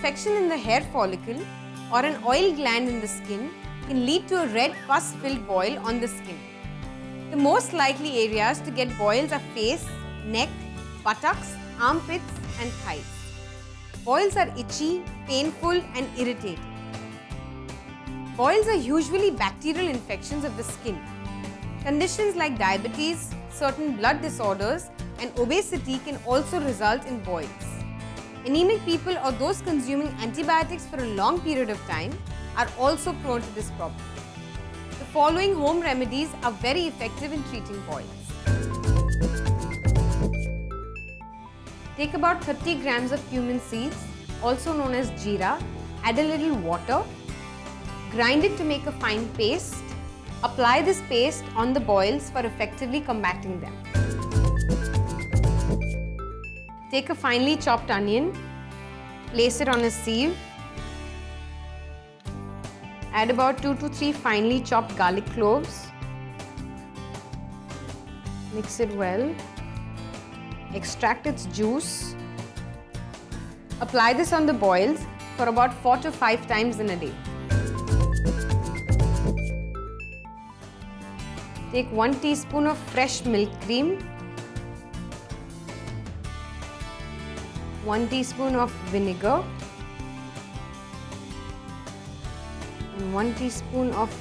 infection in the hair follicle or an oil gland in the skin can lead to a red pus-filled boil on the skin. The most likely areas to get boils are face, neck, buttocks, armpits and thighs. Boils are itchy, painful and irritating. Boils are usually bacterial infections of the skin. Conditions like diabetes, certain blood disorders and obesity can also result in boils. Anemic people or those consuming antibiotics for a long period of time are also prone to this problem. The following home remedies are very effective in treating boils. Take about 30 grams of cumin seeds, also known as jeera, add a little water, grind it to make a fine paste. Apply this paste on the boils for effectively combating them. Take a finely chopped onion, place it on a sieve, add about 2 to 3 finely chopped garlic cloves, mix it well, extract its juice, apply this on the boils for about 4 to 5 times in a day. Take 1 teaspoon of fresh milk cream, 1 teaspoon of vinegar and 1 teaspoon of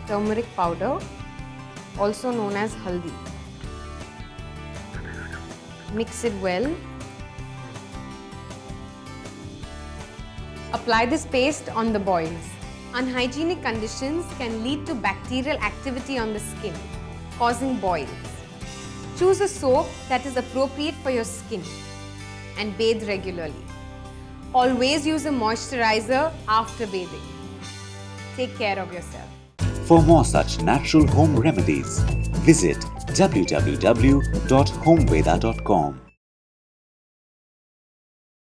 turmeric powder, also known as haldi. Mix it well. Apply this paste on the boils. Unhygienic conditions can lead to bacterial activity on the skin, causing boils. Choose a soap that is appropriate for your skin and bathe regularly. Always use a moisturizer after bathing. Take care of yourself. For more such natural home remedies, visit www.homeveda.com.